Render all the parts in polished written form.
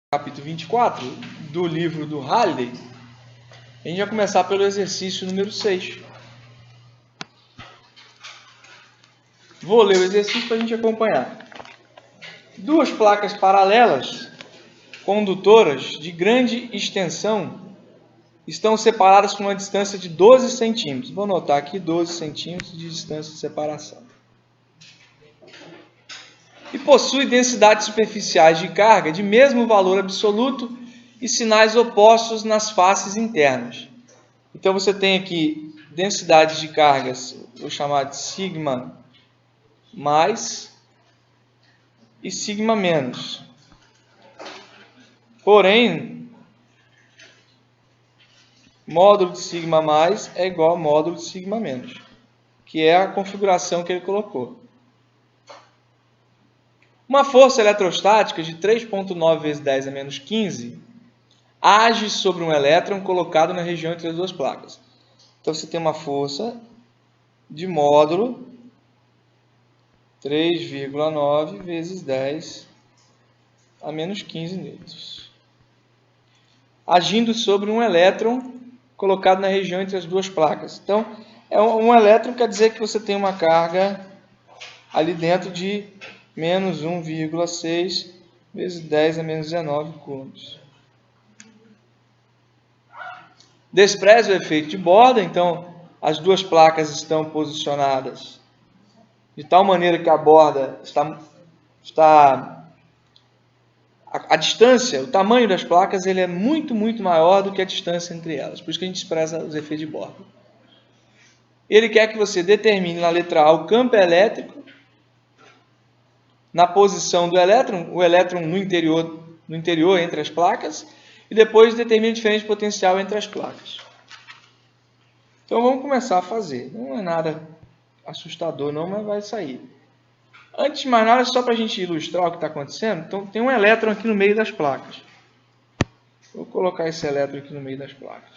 Capítulo 24 do livro do Halliday. A gente vai começar pelo exercício número 6. Vou ler o exercício para a gente acompanhar. Duas placas paralelas, condutoras de grande extensão, estão separadas com uma distância de 12 centímetros. Vou anotar aqui 12 centímetros de distância de separação. E possui densidades superficiais de carga de mesmo valor absoluto e sinais opostos nas faces internas. Então você tem aqui densidades de cargas, vou chamar de sigma mais e sigma menos. Porém, módulo de sigma mais é igual a módulo de sigma menos, que é a configuração que ele colocou. Uma força eletrostática de 3,9 vezes 10 a menos 15 age sobre um elétron colocado na região entre as duas placas. Então você tem uma força de módulo 3,9 vezes 10 a menos 15 newtons, agindo sobre um elétron colocado na região entre as duas placas. Então, um elétron quer dizer que você tem uma carga ali dentro de menos 1,6 vezes 10 a menos 19 coulombs. Despreze o efeito de borda, então as duas placas estão posicionadas de tal maneira que a borda está a distância, o tamanho das placas, ele é muito maior do que a distância entre elas. Por isso que a gente expressa os efeitos de borda. Ele quer que você determine na letra A o campo elétrico na posição do elétron, o elétron no interior entre as placas, e depois determine a diferença de potencial entre as placas. Então vamos começar a fazer. Não é nada assustador não, mas vai sair. Antes de mais nada, só para a gente ilustrar o que está acontecendo, então tem um elétron aqui no meio das placas. Vou colocar esse elétron aqui no meio das placas.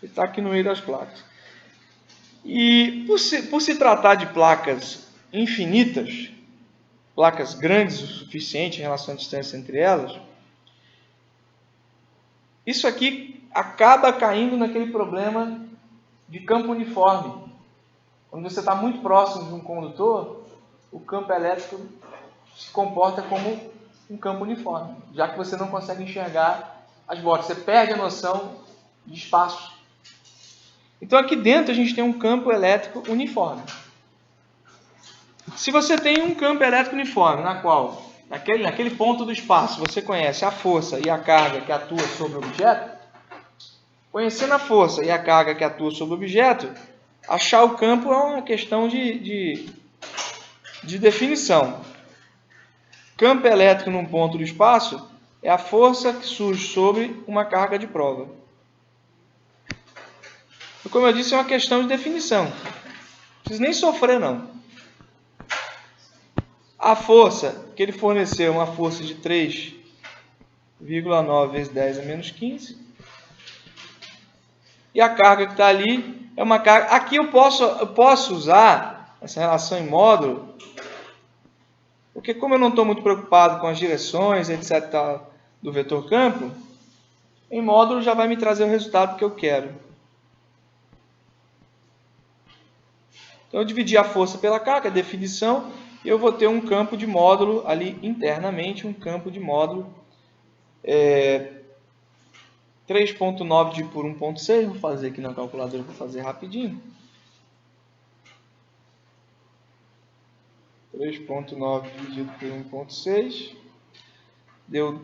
Ele está aqui no meio das placas. E por se tratar de placas infinitas, placas grandes o suficiente em relação à distância entre elas, isso aqui acaba caindo naquele problema de campo uniforme. Quando você está muito próximo de um condutor, o campo elétrico se comporta como um campo uniforme, já que você não consegue enxergar as bordas, você perde a noção de espaço. Então aqui dentro a gente tem um campo elétrico uniforme. Se você tem um campo elétrico uniforme, na qual, naquele ponto do espaço, você conhece a força e a carga que atua sobre o objeto, conhecendo a força e a carga que atua sobre o objeto, achar o campo é uma questão de definição. Campo elétrico num ponto do espaço é a força que surge sobre uma carga de prova. E como eu disse, é uma questão de definição. Não precisa nem sofrer, não. A força que ele forneceu é uma força de 3,9 vezes 10 a menos 15. E a carga que está ali é uma carga... Aqui eu posso usar essa relação em módulo, porque como eu não estou muito preocupado com as direções, etc., do vetor campo, em módulo já vai me trazer o resultado que eu quero. Então eu dividi a força pela carga, a definição, e eu vou ter um campo de módulo ali internamente, um campo de módulo 3,9 por 1,6. Vou fazer aqui na calculadora, vou fazer rapidinho. 3,9 dividido por 1,6 deu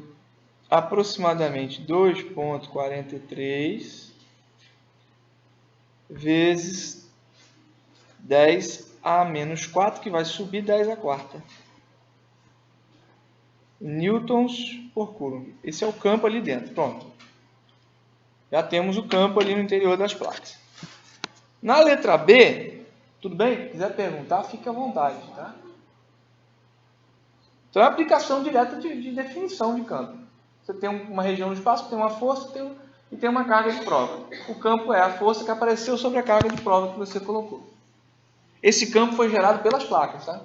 aproximadamente 2,43 vezes 10 a menos 4, que vai subir 10 a quarta. Newtons por coulomb. Esse é o campo ali dentro. Pronto. Já temos o campo ali no interior das placas. Na letra B, tudo bem? Se quiser perguntar, fique à vontade. Tá? Então é a aplicação direta de definição de campo. Você tem uma região do espaço, tem uma força e tem uma carga de prova. O campo é a força que apareceu sobre a carga de prova que você colocou. Esse campo foi gerado pelas placas, tá?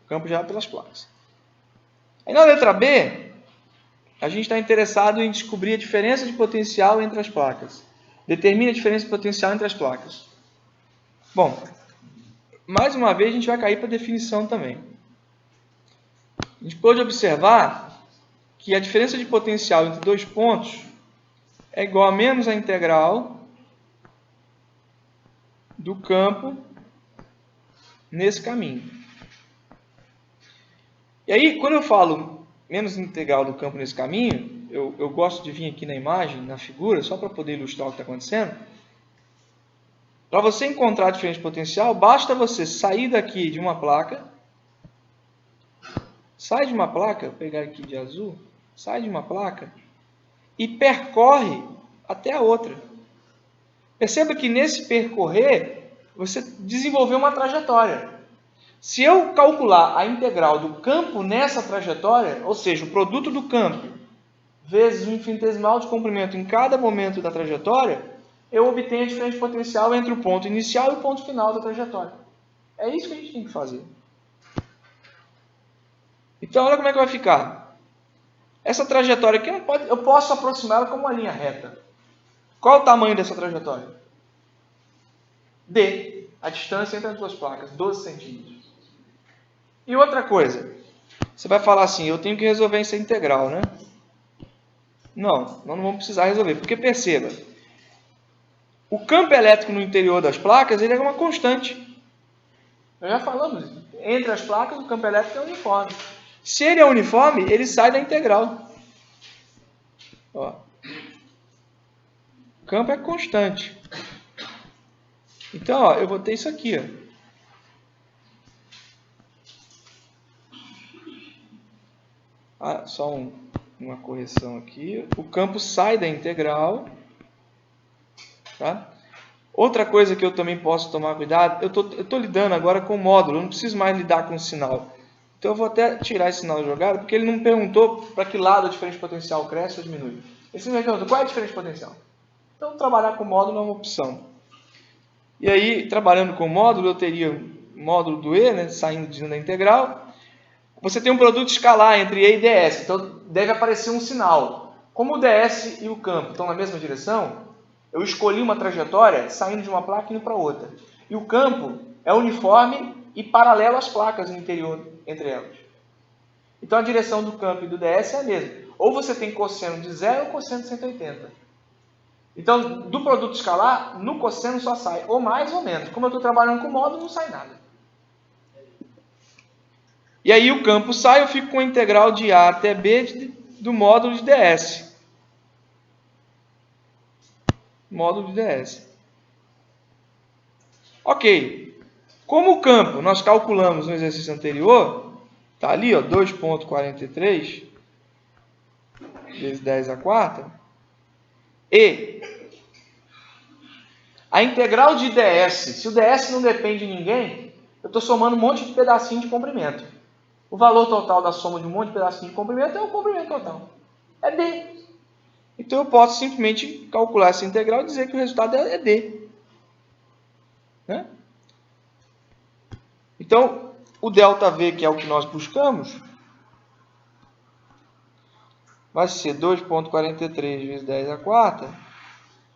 O campo gerado pelas placas. Aí na letra B, A gente está interessado em descobrir a diferença de potencial entre as placas. Determine a diferença de potencial entre as placas. Bom, mais uma vez a gente vai cair para a definição também. A gente pode observar que a diferença de potencial entre dois pontos é igual a menos a integral do campo nesse caminho. E aí, quando eu falo menos integral do campo nesse caminho, eu gosto de vir aqui na imagem, na figura, só para poder ilustrar o que está acontecendo. Para você encontrar a diferença de potencial, basta você sair daqui de uma placa, vou pegar aqui de azul, sai de uma placa e percorre até a outra. Perceba que nesse percorrer, você desenvolveu uma trajetória. Se eu calcular a integral do campo nessa trajetória, ou seja, o produto do campo vezes o infinitesimal de comprimento em cada momento da trajetória, eu obtenho a diferença de potencial entre o ponto inicial e o ponto final da trajetória. É isso que a gente tem que fazer. Então, olha como é que vai ficar. Essa trajetória aqui, eu posso aproximá-la como uma linha reta. Qual o tamanho dessa trajetória? D, a distância entre as duas placas, 12 centímetros. E outra coisa, você vai falar assim, eu tenho que resolver essa integral, né? Não, nós não vamos precisar resolver, porque perceba, o campo elétrico no interior das placas ele é uma constante. Nós já falamos, entre as placas o campo elétrico é uniforme. Se ele é uniforme, ele sai da integral. Ó. O campo é constante. Então, ó, eu vou ter isso aqui. Ó. Só uma correção aqui. O campo sai da integral. Tá? Outra coisa que eu também posso tomar cuidado, eu estou lidando agora com o módulo, eu não preciso mais lidar com o sinal. Então eu vou até tirar esse sinal de jogada, porque ele não me perguntou para que lado a diferença de potencial cresce ou diminui. Ele simplesmente perguntou qual é a diferença de potencial. Então trabalhar com o módulo é uma opção. E aí, trabalhando com o módulo, eu teria o módulo do E, né, saindo da integral. Você tem um produto escalar entre E e ds, então deve aparecer um sinal. Como o ds e o campo estão na mesma direção, eu escolhi uma trajetória saindo de uma placa e indo para outra. E o campo é uniforme e paralelo às placas no interior entre elas. Então a direção do campo e do ds é a mesma. Ou você tem cosseno de 0 ou cosseno de 180. Então, do produto escalar, no cosseno só sai ou mais ou menos. Como eu estou trabalhando com módulo, não sai nada. E aí o campo sai, eu fico com a integral de A até B do módulo de ds. Módulo de ds. Ok. Como o campo nós calculamos no exercício anterior, está ali, 2,43 vezes 10 à quarta, e a integral de ds, se o ds não depende de ninguém, eu estou somando um monte de pedacinho de comprimento. O valor total da soma de um monte de pedacinho de comprimento é o comprimento total. É d. Então eu posso simplesmente calcular essa integral e dizer que o resultado é d. Né? Então, o ΔV, que é o que nós buscamos, vai ser 2,43 vezes 10 à quarta,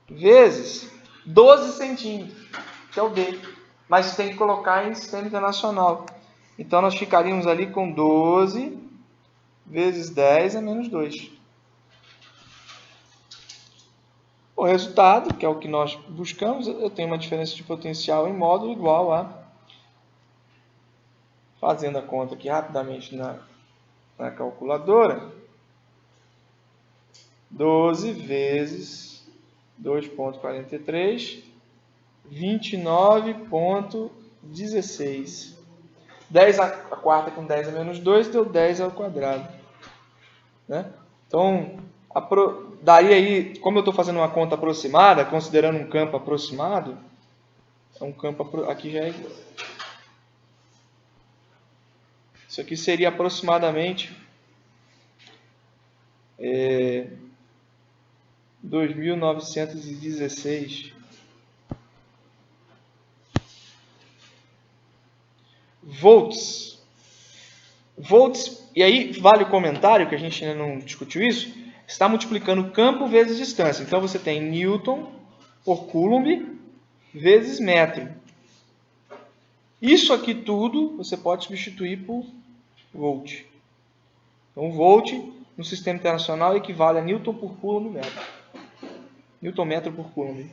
vezes 12 centímetros, que é o D. Mas tem que colocar em sistema internacional. Então, nós ficaríamos ali com 12 vezes 10 a menos 2. O resultado, que é o que nós buscamos, eu tenho uma diferença de potencial em módulo igual a, fazendo a conta aqui rapidamente na calculadora, 12 vezes 2,43, 29,16. 10 à quarta com 10 a menos 2 deu 10 ao quadrado. Né? Então, daí aí, como eu estou fazendo uma conta aproximada, considerando um campo aproximado, um campo aqui já é. Isso aqui seria aproximadamente 2.916 volts. Volts e aí vale o comentário, que a gente ainda não discutiu isso, está multiplicando campo vezes distância. Então você tem Newton por Coulomb vezes metro. Isso aqui tudo você pode substituir por volt. Então volt no sistema internacional equivale a Newton por Coulomb metro. Newton metro por Coulomb.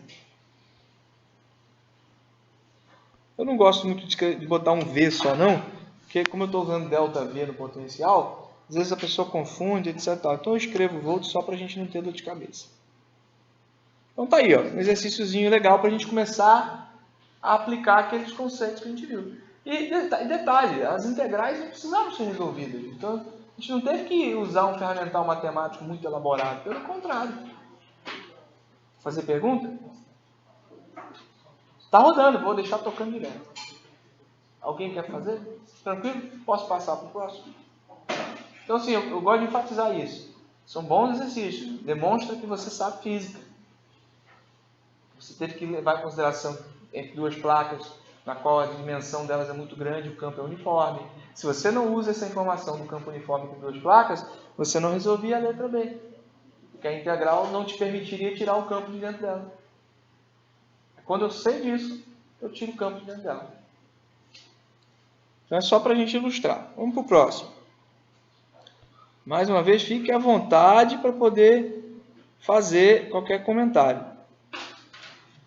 Eu não gosto muito de botar um V só não, porque como eu estou usando ΔV no potencial, às vezes a pessoa confunde, etc. Então eu escrevo volt só para a gente não ter dor de cabeça. Então tá aí, ó, um exercíciozinho legal para a gente começar a aplicar aqueles conceitos que a gente viu. E detalhe, as integrais não precisavam ser resolvidas. Então a gente não teve que usar um ferramental matemático muito elaborado, pelo contrário. Fazer pergunta? Está rodando, vou deixar tocando direto. Alguém quer fazer? Tranquilo? Posso passar para o próximo? Então, assim, eu gosto de enfatizar isso. São bons exercícios. Demonstra que você sabe física. Você teve que levar em consideração entre duas placas, na qual a dimensão delas é muito grande, o campo é uniforme. Se você não usa essa informação do campo uniforme entre duas placas, você não resolvia a letra B. Porque a integral não te permitiria tirar o campo de dentro dela. Quando eu sei disso, eu tiro o campo de dentro dela. Então é só para a gente ilustrar. Vamos para o próximo. Mais uma vez, fique à vontade para poder fazer qualquer comentário.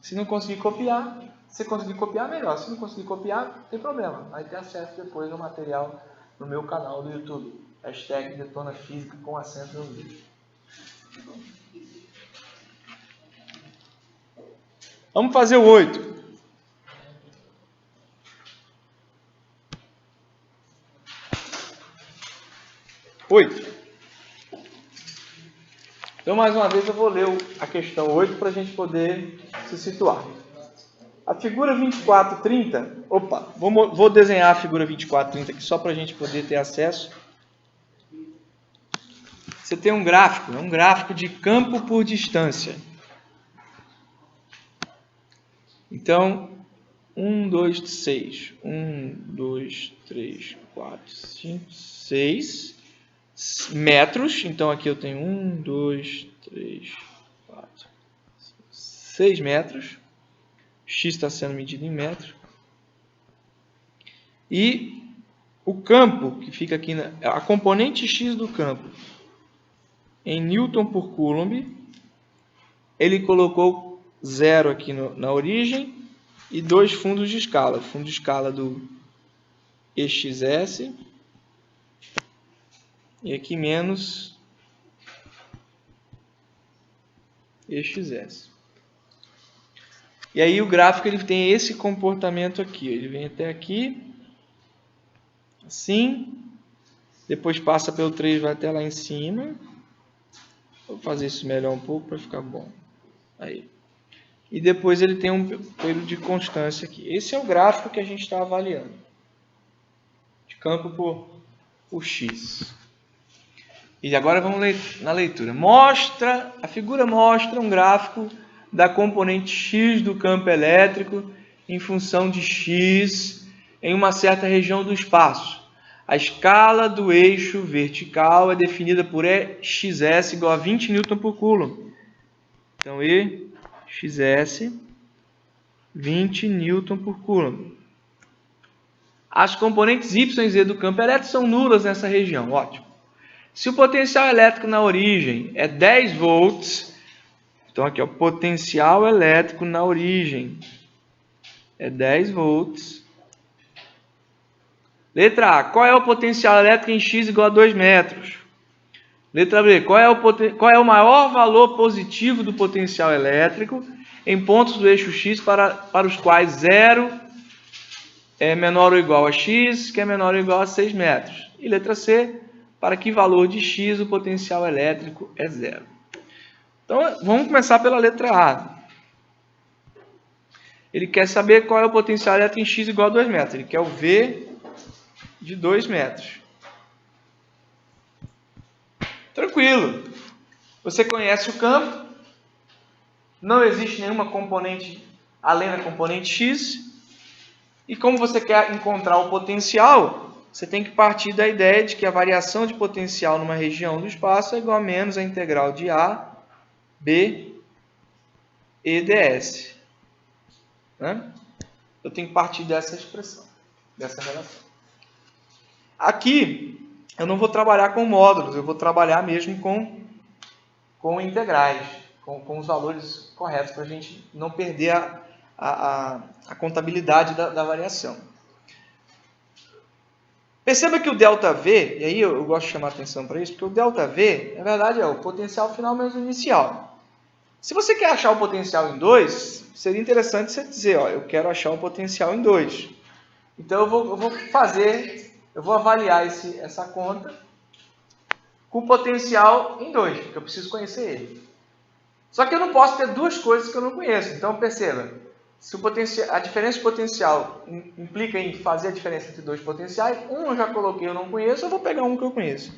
Se não conseguir copiar, se conseguir copiar, melhor. Se não conseguir copiar, não tem problema. Vai ter acesso depois ao material no meu canal do YouTube. Hashtag Detona Física com acento no vídeo. Vamos fazer o 8. Então, mais uma vez, eu vou ler a questão 8 para a gente poder se situar. A figura 2430, vou desenhar a figura 2430 aqui só para a gente poder ter acesso. Você tem um gráfico de campo por distância. Então, 1, 2, 6. 1, 2, 3, 4, 5, 6 metros. Então, aqui eu tenho 1, 2, 3, 4, 6 metros. X está sendo medido em metros. E o campo, que fica aqui, a componente X do campo, em Newton por Coulomb, ele colocou 0 aqui na origem e 2 fundos de escala. O fundo de escala do EXS e aqui menos EXS. E aí o gráfico ele tem esse comportamento aqui. Ele vem até aqui, assim, depois passa pelo 3 vai até lá em cima. Vou fazer isso melhor um pouco para ficar bom. Aí. E depois ele tem um período de constância aqui. Esse é o gráfico que a gente está avaliando. De campo por X. E agora vamos na leitura. A figura mostra um gráfico da componente X do campo elétrico em função de X em uma certa região do espaço. A escala do eixo vertical é definida por EXS igual a 20 N por Coulomb. Então, EXS 20 N por Coulomb. As componentes Y e Z do campo elétrico são nulas nessa região. Ótimo. Se o potencial elétrico na origem é 10 volts, então aqui é o potencial elétrico na origem é 10 volts. Letra A, qual é o potencial elétrico em X igual a 2 metros? Letra B, qual é o maior valor positivo do potencial elétrico em pontos do eixo X para os quais 0 é menor ou igual a X, que é menor ou igual a 6 metros? E letra C, para que valor de X o potencial elétrico é 0? Então, vamos começar pela letra A. Ele quer saber qual é o potencial elétrico em X igual a 2 metros. Ele quer o V de 2 metros. Tranquilo. Você conhece o campo. Não existe nenhuma componente além da componente X. E como você quer encontrar o potencial, você tem que partir da ideia de que a variação de potencial numa região do espaço é igual a menos a integral de A, B e ds. Né? Eu tenho que partir dessa expressão, dessa relação. Aqui, eu não vou trabalhar com módulos, eu vou trabalhar mesmo com integrais, com os valores corretos, para a gente não perder a contabilidade da variação. Perceba que o ΔV, e aí eu gosto de chamar a atenção para isso, porque o ΔV, na verdade, é o potencial final menos o inicial. Se você quer achar o potencial em 2, seria interessante você dizer, ó, eu quero achar o potencial em 2. Então eu vou avaliar essa conta com o potencial em 2, porque eu preciso conhecer ele. Só que eu não posso ter duas coisas que eu não conheço. Então perceba, se a diferença de potencial implica em fazer a diferença entre dois potenciais, um eu já coloquei, eu não conheço, eu vou pegar um que eu conheço,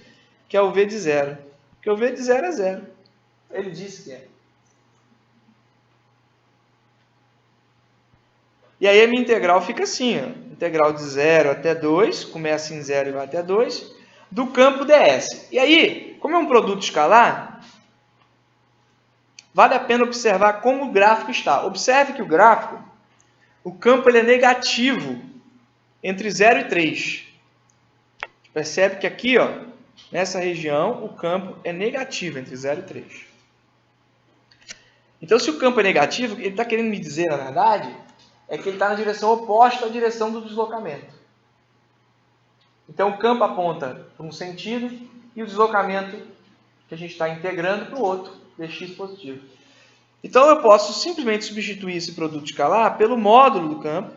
que é o V de zero. Porque o V de zero é zero. Ele disse que é. E aí a minha integral fica assim, ó, integral de 0 até 2, começa em 0 e vai até 2, do campo ds. E aí, como é um produto escalar, vale a pena observar como o gráfico está. Observe que o gráfico, o campo ele é negativo entre 0 e 3. Percebe que aqui, ó, nessa região, o campo é negativo entre 0 e 3. Então, se o campo é negativo, ele está querendo me dizer, na verdade, é que ele está na direção oposta à direção do deslocamento. Então, o campo aponta para um sentido e o deslocamento que a gente está integrando para o outro, dx positivo. Então, eu posso simplesmente substituir esse produto escalar pelo módulo do campo.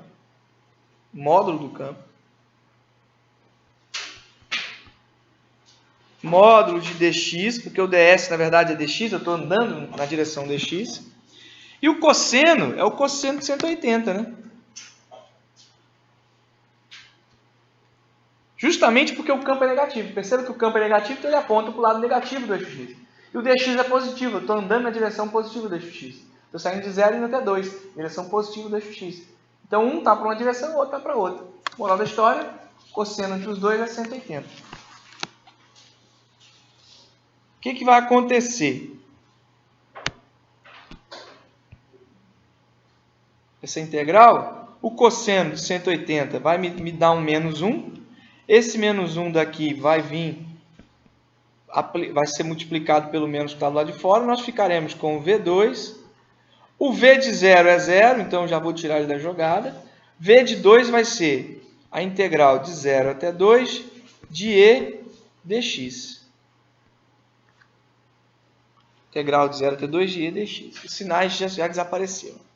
Módulo de dx, porque o ds, na verdade, é dx, eu estou andando na direção dx. E o cosseno é o cosseno de 180, né? Justamente porque o campo é negativo. Perceba que o campo é negativo, então ele aponta para o lado negativo do eixo x. E o dx é positivo, eu estou andando na direção positiva do eixo x. Estou saindo de 0 e indo até 2, direção positiva do eixo x. Então, um está para uma direção, o outro está para outra. Moral da história, cosseno entre os dois é 180. O que vai acontecer? Essa integral, o cosseno de 180 vai me dar um menos 1. Esse menos 1 daqui vai ser multiplicado pelo menos que está do lado de fora. Nós ficaremos com o V2. O V de 0 é 0, então já vou tirar ele da jogada. V de 2 vai ser a integral de 0 até 2 de E dx. Integral de 0 até 2 de E dx. Os sinais já desapareceram.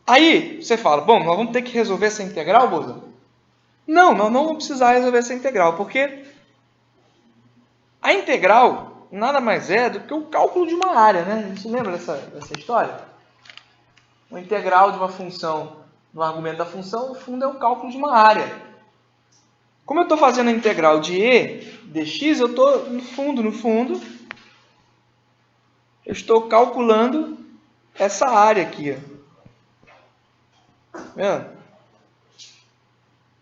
Aí, você fala, bom, nós vamos ter que resolver essa integral, Boza? Não, nós não vamos precisar resolver essa integral, porque a integral nada mais é do que o cálculo de uma área, né? A gente lembra dessa história? O integral de uma função, no argumento da função, no fundo é o cálculo de uma área. Como eu estou fazendo a integral de E dx, eu estou, no fundo, eu estou calculando essa área aqui, ó. Vendo?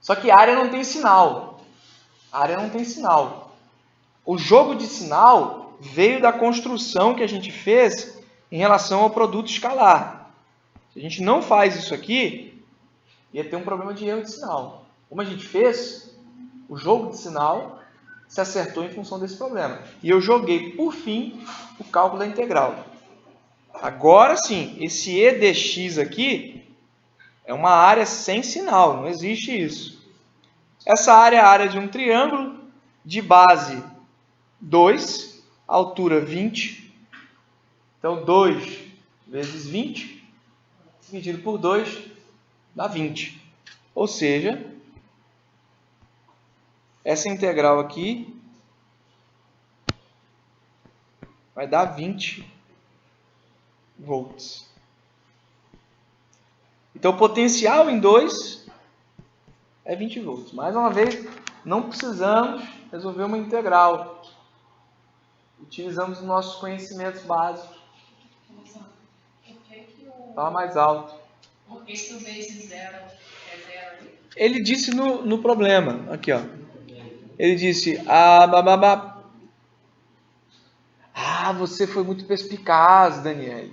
Só que a área não tem sinal. O jogo de sinal veio da construção que a gente fez em relação ao produto escalar. Se a gente não faz isso aqui, ia ter um problema de erro de sinal. Como a gente fez, o jogo de sinal se acertou em função desse problema. E eu joguei, por fim, o cálculo da integral. Agora sim, esse E dx aqui é uma área sem sinal, não existe isso. Essa área é a área de um triângulo de base 2, altura 20. Então, 2 vezes 20, dividido por 2, dá 20. Ou seja, essa integral aqui vai dar 20 volts. Então, o potencial em 2 é 20 volts. Mais uma vez, não precisamos resolver uma integral. Utilizamos os nossos conhecimentos básicos. Fala mais alto. Por que o vezes 0 é 0 ali? Ele disse no problema, aqui ó, ele disse, você foi muito perspicaz, Daniel.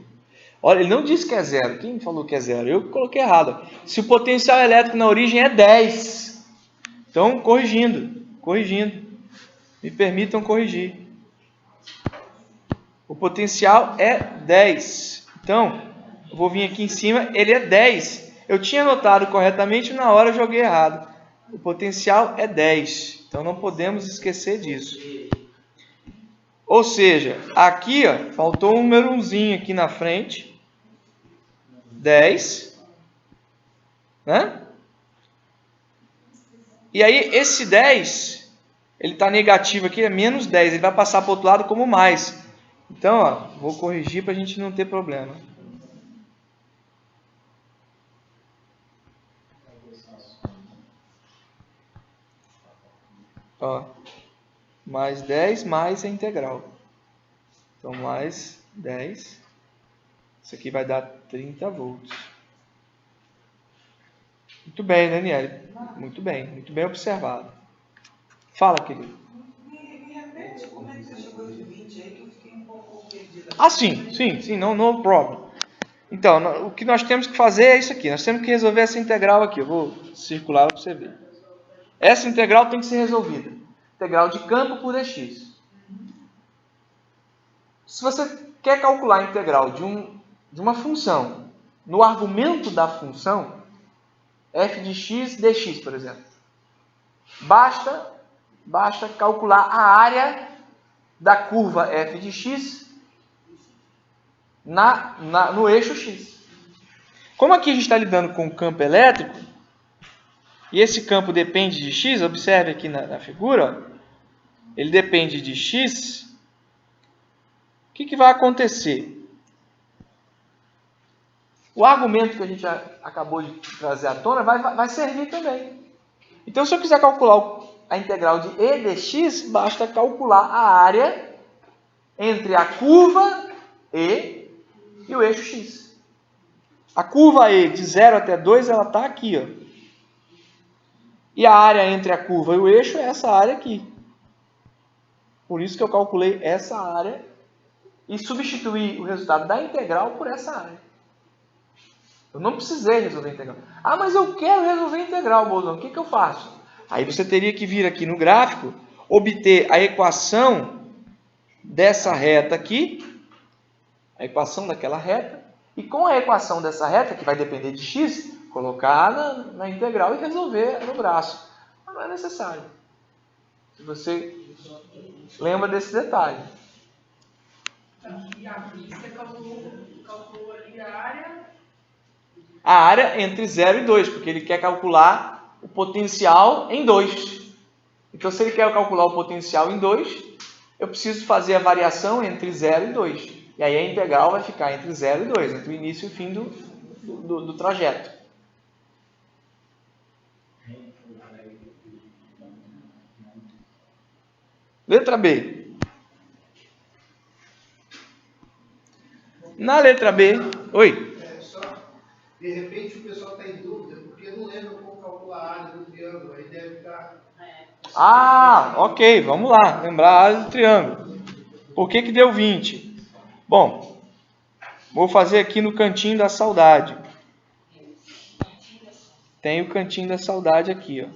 Olha, ele não disse que é zero. Quem falou que é zero? Eu coloquei errado. Se o potencial elétrico na origem é 10. Então, corrigindo. Me permitam corrigir. O potencial é 10. Então, eu vou vir aqui em cima, ele é 10. Eu tinha anotado corretamente, na hora eu joguei errado. O potencial é 10. Então, não podemos esquecer disso. Ou seja, aqui ó, faltou um númerozinho aqui na frente. 10, né? E aí esse 10, ele está negativo aqui, é menos 10, ele vai passar para o outro lado como mais. Então, ó, vou corrigir para a gente não ter problema. Ó, mais 10 mais a integral. Então, mais 10. Isso aqui vai dar 30 volts. Muito bem, Daniel. Muito bem observado. Fala, querido. Me repete como é que você chegou de 20 aí, que eu fiquei um pouco perdida. Ah, sim, no problem. Então, o que nós temos que fazer é isso aqui. Nós temos que resolver essa integral aqui. Eu vou circular para você ver. Essa integral tem que ser resolvida. Integral de campo por dx. Se você quer calcular a integral de uma função no argumento da função, f de x dx, por exemplo, basta calcular a área da curva f de x no eixo x. Como aqui a gente está lidando com campo elétrico, e esse campo depende de x, observe aqui na figura, ó, ele depende de x, o que vai acontecer? O argumento que a gente acabou de trazer à tona vai servir também. Então, se eu quiser calcular a integral de e dx, basta calcular a área entre a curva E e o eixo x. A curva E de 0 até 2, ela está aqui, ó. E a área entre a curva e o eixo é essa área aqui. Por isso que eu calculei essa área e substituí o resultado da integral por essa área. Eu não precisei resolver a integral. Ah, mas eu quero resolver a integral, Bolzão. O que eu faço? Aí você teria que vir aqui no gráfico, obter a equação dessa reta aqui, a equação daquela reta, e com a equação dessa reta, que vai depender de x, colocar na integral e resolver no braço. Mas não é necessário. Se você lembra desse detalhe. E aqui você calculou ali a área? A área entre 0 e 2, porque ele quer calcular o potencial em 2. Então, se ele quer calcular o potencial em 2, eu preciso fazer a variação entre 0 e 2. E aí a integral vai ficar entre 0 e 2, entre o início e o fim do trajeto. Letra B. Na letra B... Oi? De repente o pessoal está em dúvida, porque não lembra como calcular a área do triângulo, aí deve estar... Ah, ok, vamos lá, lembrar a área do triângulo. Por que deu 20? Bom, vou fazer aqui no cantinho da saudade. Tem o cantinho da saudade aqui, ó.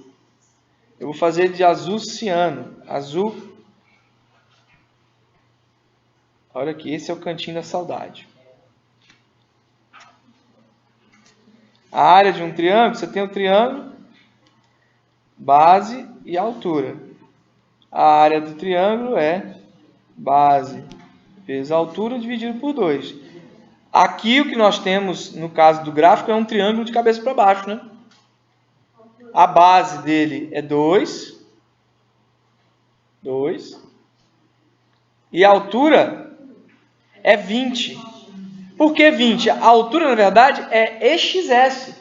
Eu vou fazer de azul ciano. Azul. Olha aqui, esse é o cantinho da saudade. A área de um triângulo, você tem o triângulo, base e altura. A área do triângulo é base vezes a altura dividido por 2. Aqui o que nós temos, no caso do gráfico, é um triângulo de cabeça para baixo, né? A base dele é 2. E a altura é 20. Por que 20? A altura, na verdade, é EXS.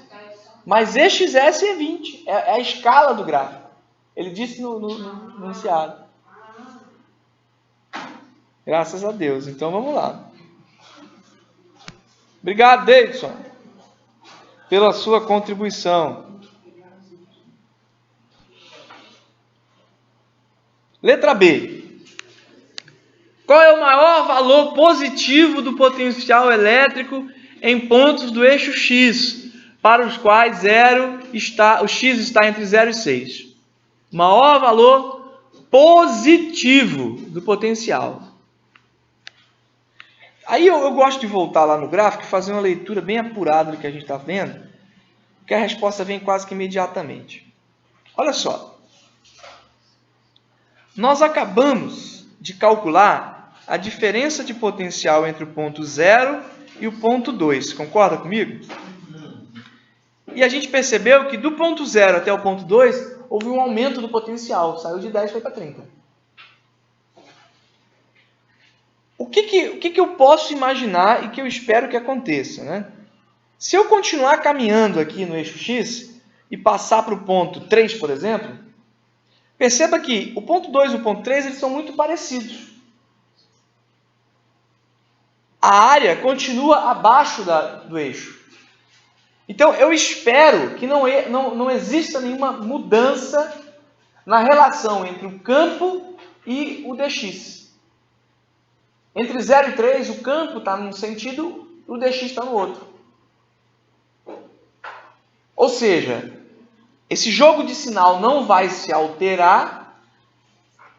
Mas EXS é 20. É a escala do gráfico. Ele disse no enunciado. Graças a Deus. Então, vamos lá. Obrigado, Davidson, pela sua contribuição. Letra B. Qual é o maior valor positivo do potencial elétrico em pontos do eixo X, para os quais o X está entre 0 e 6? Maior valor positivo do potencial. Aí eu gosto de voltar lá no gráfico e fazer uma leitura bem apurada do que a gente está vendo, porque a resposta vem quase que imediatamente. Olha só. Nós acabamos de calcular a diferença de potencial entre o ponto 0 e o ponto 2. Concorda comigo? E a gente percebeu que do ponto 0 até o ponto 2, houve um aumento do potencial. Saiu de 10 e foi para 30. O que eu posso imaginar e que eu espero que aconteça, né? Se eu continuar caminhando aqui no eixo X e passar para o ponto 3, por exemplo, perceba que o ponto 2 e o ponto 3 eles são muito parecidos. A área continua abaixo do eixo. Então, eu espero que não exista nenhuma mudança na relação entre o campo e o dx. Entre 0 e 3, o campo está num sentido, o dx está no outro. Ou seja, esse jogo de sinal não vai se alterar.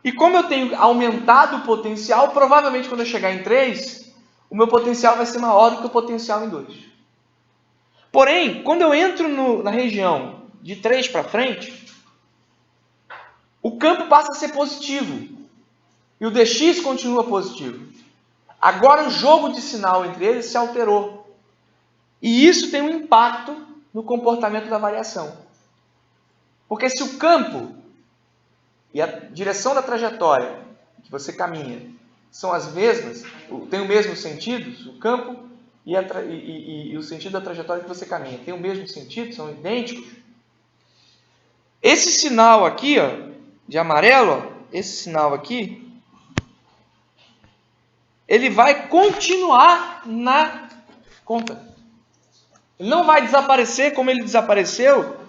E como eu tenho aumentado o potencial, provavelmente quando eu chegar em 3, o meu potencial vai ser maior do que o potencial em 2. Porém, quando eu entro na região de 3 para frente, o campo passa a ser positivo. E o dx continua positivo. Agora o jogo de sinal entre eles se alterou. E isso tem um impacto no comportamento da variação. Porque se o campo e a direção da trajetória que você caminha são as mesmas, tem o mesmo sentido, o campo e o sentido da trajetória que você caminha tem o mesmo sentido, são idênticos. Esse sinal aqui, ó, de amarelo, ó, esse sinal aqui, ele vai continuar na conta. Ele não vai desaparecer como ele desapareceu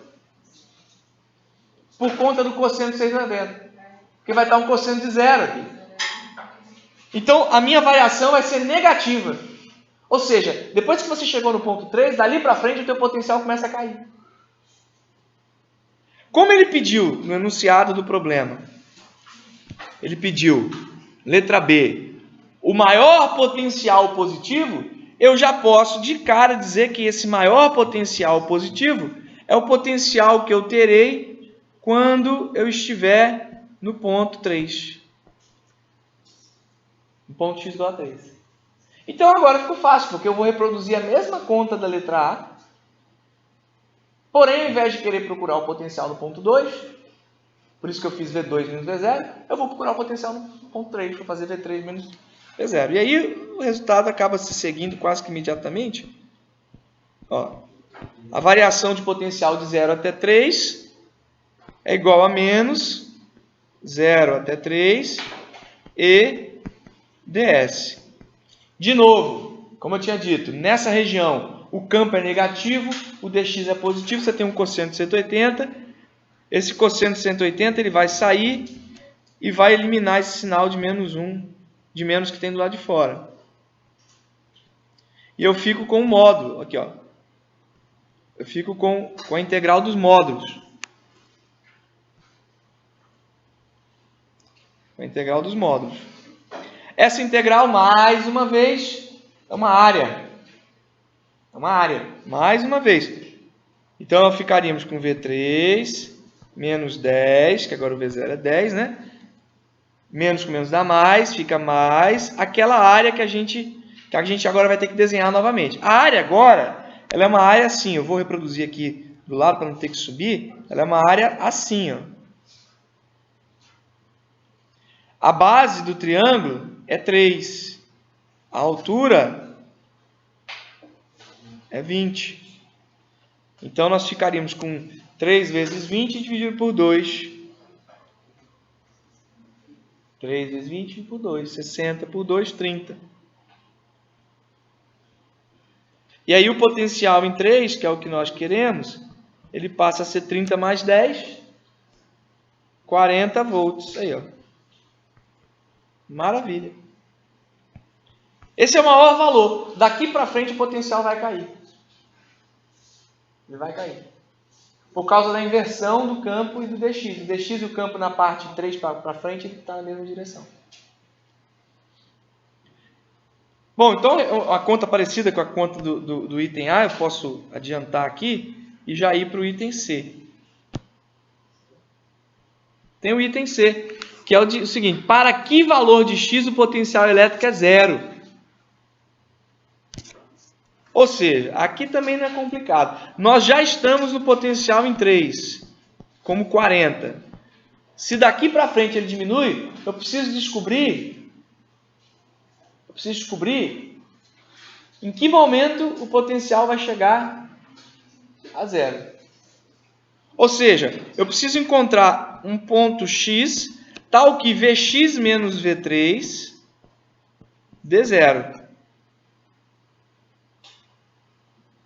por conta do cosseno de 690. Porque vai estar um cosseno de 0 aqui. Então, a minha variação vai ser negativa. Ou seja, depois que você chegou no ponto 3, dali para frente o teu potencial começa a cair. Como ele pediu no enunciado do problema? Ele pediu, letra B, o maior potencial positivo, eu já posso de cara dizer que esse maior potencial positivo é o potencial que eu terei quando eu estiver no ponto 3. No ponto x igual a 3. Então agora ficou fácil, porque eu vou reproduzir a mesma conta da letra A, porém ao invés de querer procurar o potencial no ponto 2, por isso que eu fiz V2 menos V0, eu vou procurar o potencial no ponto 3, vou fazer V3 menos V0. E aí o resultado acaba se seguindo quase que imediatamente. Ó, a variação de potencial de 0 até 3 é igual a menos 0 até 3 e ds. De novo, como eu tinha dito, nessa região o campo é negativo, o dx é positivo, você tem um cosseno de 180. Esse cosseno de 180 ele vai sair e vai eliminar esse sinal de menos 1, de menos que tem do lado de fora. E eu fico com o módulo, aqui ó. Eu fico com a integral dos módulos. A integral dos módulos. Essa integral, mais uma vez, é uma área. É uma área, mais uma vez. Então, nós ficaríamos com V3 menos 10, que agora o V0 é 10, né? Menos com menos dá mais, fica mais aquela área que a gente agora vai ter que desenhar novamente. A área agora, ela é uma área assim, eu vou reproduzir aqui do lado para não ter que subir, ela é uma área assim, ó. A base do triângulo é 3. A altura é 20. Então, nós ficaríamos com 3 vezes 20 dividido por 2. 3 vezes 20 por 2. 60 por 2, 30. E aí, o potencial em 3, que é o que nós queremos, ele passa a ser 30 mais 10, 40 volts. Aí, ó. Maravilha. Esse é o maior valor. Daqui para frente o potencial vai cair. Ele vai cair. Por causa da inversão do campo e do dx. O dx e o campo na parte 3 para frente está na mesma direção. Bom, então a conta parecida com a conta do item A, eu posso adiantar aqui e já ir para o item C. Tem o item C, que é o seguinte: para que valor de x o potencial elétrico é zero? Ou seja, aqui também não é complicado. Nós já estamos no potencial em 3, como 40. Se daqui para frente ele diminui, eu preciso descobrir em que momento o potencial vai chegar a zero. Ou seja, eu preciso encontrar um ponto x tal que Vx menos V3 dê zero.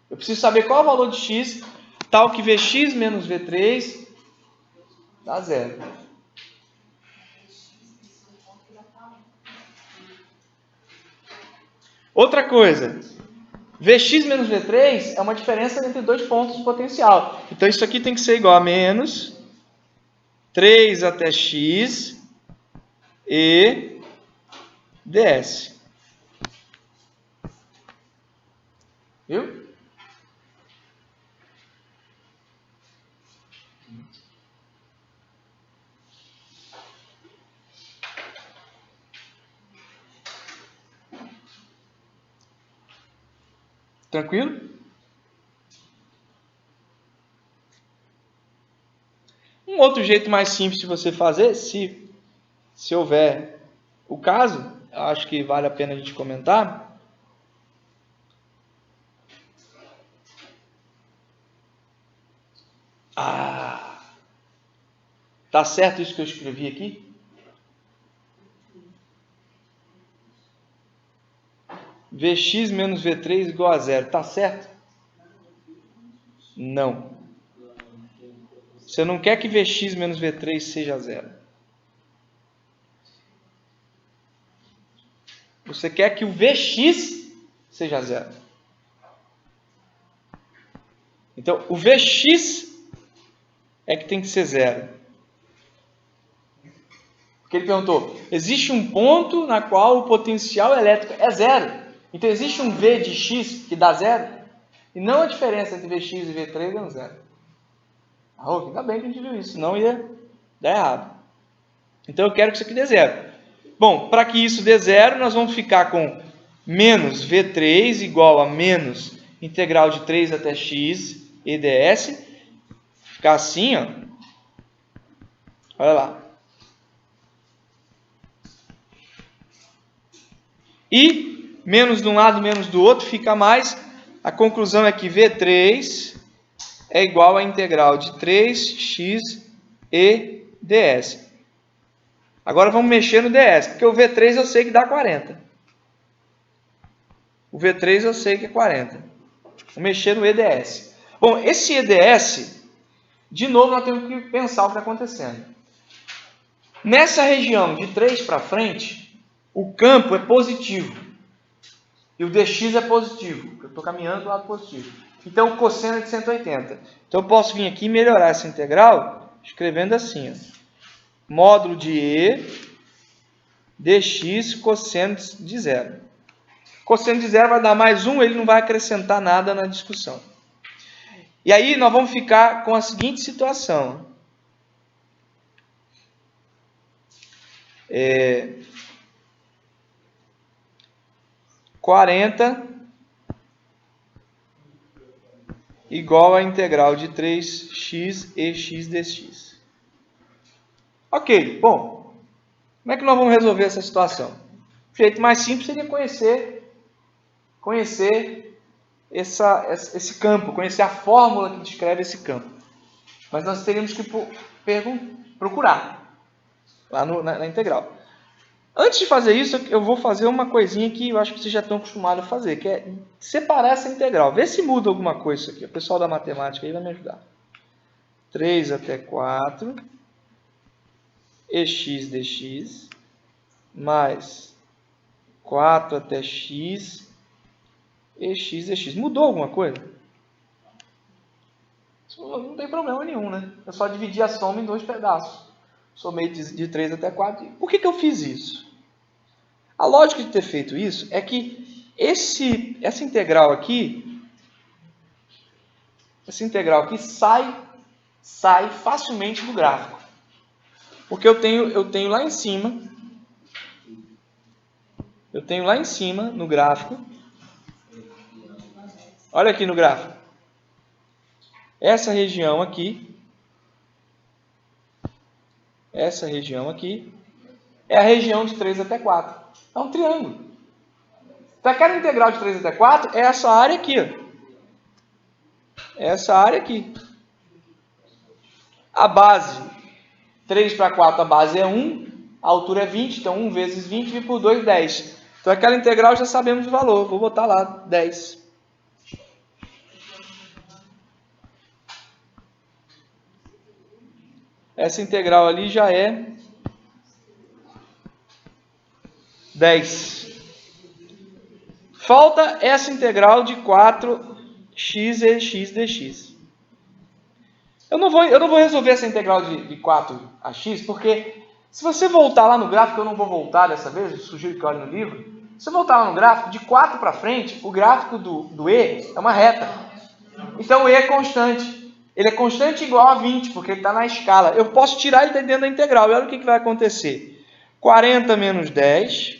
Eu preciso saber qual é o valor de x tal que Vx menos V3 dá zero. Outra coisa, Vx menos V3 é uma diferença entre dois pontos de potencial. Então isso aqui tem que ser igual a menos 3 até x e ds. Viu? Tranquilo? Um outro jeito mais simples de você fazer, se houver o caso, acho que vale a pena a gente comentar. Tá certo isso que eu escrevi aqui? Vx menos V3 igual a zero. Tá certo? Não. Você não quer que Vx menos V3 seja zero. Você quer que o Vx seja zero. Então, o Vx é que tem que ser zero. Porque ele perguntou, existe um ponto na qual o potencial elétrico é zero. Então, existe um V de x que dá zero. E não a diferença entre Vx e V3 dando zero. Ainda bem que a gente viu isso, senão ia dar errado. Então, eu quero que isso aqui dê zero. Bom, para que isso dê zero, nós vamos ficar com menos V3 igual a menos integral de 3 até x e ds. Ficar assim, ó. Olha lá. E menos de um lado, menos do outro, fica mais. A conclusão é que V3 é igual a integral de 3x e ds. Agora vamos mexer no ds, porque o V3 eu sei que dá 40. O V3 eu sei que é 40. Vamos mexer no EDS. Bom, esse EDS, de novo, nós temos que pensar o que está acontecendo. Nessa região de 3 para frente, o campo é positivo. E o dx é positivo. Eu estou caminhando para o lado positivo. Então, o cosseno é de 180. Então, eu posso vir aqui e melhorar essa integral escrevendo assim. Ó. Módulo de E dx cosseno de zero. Cosseno de zero vai dar mais 1, ele não vai acrescentar nada na discussão. E aí, nós vamos ficar com a seguinte situação. 40 igual a integral de 3x e x dx. Ok, bom. Como é que nós vamos resolver essa situação? O jeito mais simples seria conhecer esse campo, conhecer a fórmula que descreve esse campo. Mas nós teríamos que procurar lá na integral. Antes de fazer isso, eu vou fazer uma coisinha que eu acho que vocês já estão acostumados a fazer, que é separar essa integral. Vê se muda alguma coisa isso aqui. O pessoal da matemática aí vai me ajudar. 3 até 4 e x dx mais 4 até x e x é x. Mudou alguma coisa? Isso não tem problema nenhum, né? É só dividir a soma em 2 pedaços. Somei de 3 até 4. Por que eu fiz isso? A lógica de ter feito isso é que essa integral aqui sai facilmente do gráfico. Porque eu tenho lá em cima, no gráfico, olha aqui no gráfico, essa região aqui é a região de 3 até 4. É um triângulo. Então, aquela integral de 3 até 4 é essa área aqui. Ó. Essa área aqui. A base, 3 para 4, a base é 1, a altura é 20, então 1 vezes 20 dividido por 2, 10. Então, aquela integral já sabemos o valor. Vou botar lá, 10. Essa integral ali já é 10. Falta essa integral de 4x e x dx. Eu não vou resolver essa integral de 4 a x, porque se você voltar lá no gráfico, eu não vou voltar dessa vez, eu sugiro que olhe no livro. Se você voltar lá no gráfico, de 4 para frente, o gráfico do e é uma reta. Então o e é constante. Ele é constante igual a 20, porque ele está na escala. Eu posso tirar ele dentro da integral. E olha o que vai acontecer. 40 menos 10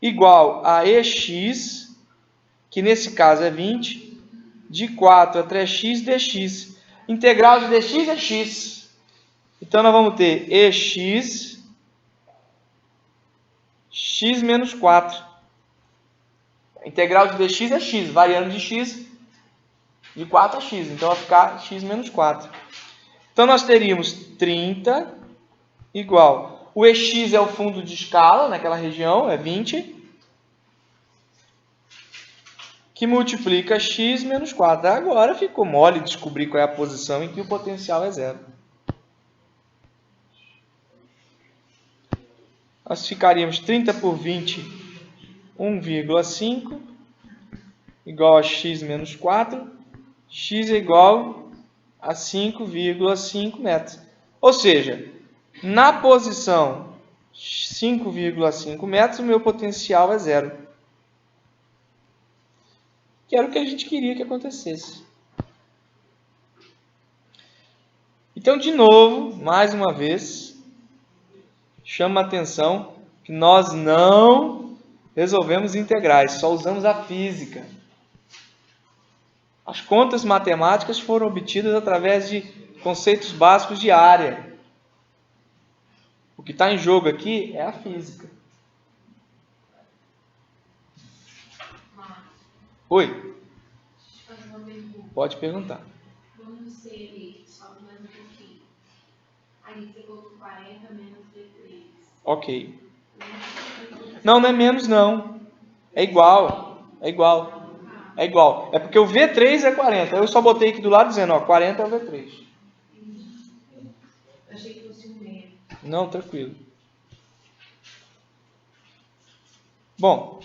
igual a ex, que nesse caso é 20, de 4 a 3x dx. Integral de dx é x. Então, nós vamos ter ex, x menos 4. A integral de dx é x, variando de x de 4 a x. Então, vai ficar x menos 4. Então, nós teríamos 30 igual. O ex é o fundo de escala naquela região, é 20. Que multiplica x menos 4. Agora ficou mole descobrir qual é a posição em que o potencial é zero. Nós ficaríamos 30 por 20, 1,5, igual a x menos 4. X é igual a 5,5 metros. Ou seja, na posição 5,5 metros, o meu potencial é zero. Que era o que a gente queria que acontecesse. Então, de novo, mais uma vez, chama a atenção que nós não resolvemos integrais, só usamos a física. As contas matemáticas foram obtidas através de conceitos básicos de área. O que está em jogo aqui é a física. Oi? Pode perguntar. Quando você sobe mais um pouquinho, aí você colocou 40 menos V3. Ok. Não é menos não. É igual. É igual. É igual. É porque o V3 é 40. Eu só botei aqui do lado dizendo, ó, 40 é o V3. Achei que fosse um meio. Não, tranquilo. Bom,